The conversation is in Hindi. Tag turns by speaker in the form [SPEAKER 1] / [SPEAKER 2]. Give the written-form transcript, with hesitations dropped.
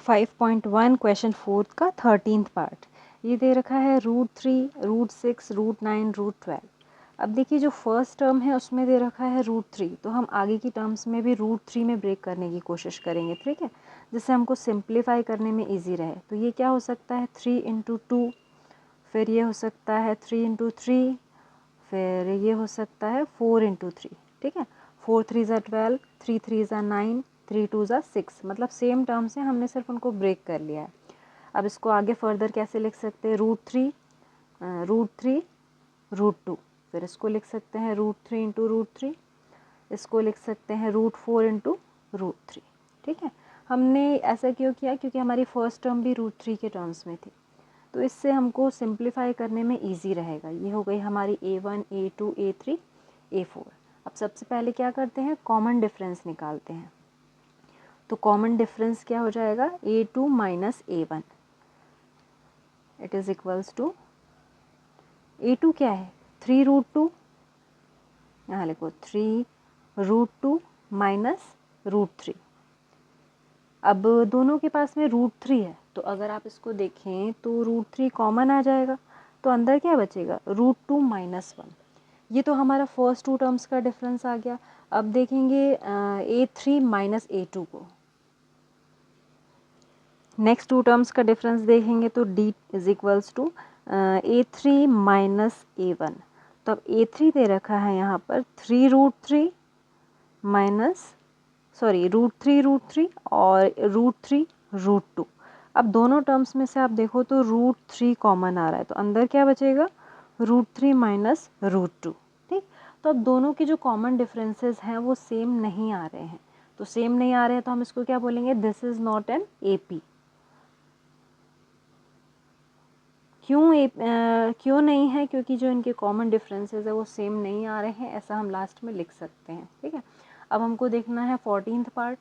[SPEAKER 1] 5.1 क्वेश्चन 4 का 13th पार्ट। ये दे रखा है √3, √6, √9, √12। अब देखिए जो फर्स्ट टर्म है उसमें दे रखा है √3, तो हम आगे की टर्म्स में भी √3 में ब्रेक करने की कोशिश करेंगे, ठीक है, जिससे हमको सिंप्लीफाई करने में इजी रहे। तो ये क्या हो सकता है 3 इंटू 2, फिर ये हो सकता है 3 इंटू 3, फिर ये हो सकता है 4 इंटू 3, ठीक है। 4 3 ज़ा 12, 3 3 ज़ा 9, 3 2 ज़ा 6, मतलब सेम टर्म से हमने सिर्फ उनको ब्रेक कर लिया है। अब इसको आगे फर्दर कैसे लिख सकते हैं, √3, √3, √2, फिर इसको लिख सकते हैं √3 इंटू √3, इसको लिख सकते हैं √4 इंटू √3, ठीक है। हमने ऐसा क्यों किया, क्योंकि हमारी फर्स्ट टर्म भी √3 के टर्म्स में थी, तो इससे हमको सिंप्लीफाई करने में इजी रहेगा। ये हो गई हमारी a1, a2, a3, a4। अब सबसे पहले क्या करते हैं, कॉमन डिफरेंस निकालते हैं। तो कॉमन डिफरेंस क्या हो जाएगा, a2 minus a1, it is equals to a2 क्या है 3√2, यहाँ लिखो 3√2 माइनस √3। अब दोनों के पास में √3 है, तो अगर आप इसको देखें तो √3 कॉमन आ जाएगा, तो अंदर क्या बचेगा √2 माइनस 1। ये तो हमारा फर्स्ट टू टर्म्स का डिफरेंस आ गया। अब देखेंगे a3 माइनस a2 को, नेक्स्ट टू टर्म्स का डिफरेंस देखेंगे तो d is equals to a3 minus a1। तो अब a3 दे रखा है यहाँ पर 3√3 माइनस √3 और √3 √2। अब दोनों टर्म्स में से आप देखो तो √3 कॉमन आ रहा है, तो अंदर क्या बचेगा √3 माइनस √2, ठीक। तो अब दोनों की जो कॉमन डिफरेंसेस हैं वो सेम नहीं आ रहे हैं, तो सेम नहीं आ रहे हैं तो हम इसको क्या बोलेंगे, this is not an AP। क्यों नहीं है, क्योंकि जो इनके कॉमन डिफरेंसेस है वो सेम नहीं आ रहे हैं, ऐसा हम लास्ट में लिख सकते हैं, ठीक है। अब हमको देखना है 14th पार्ट।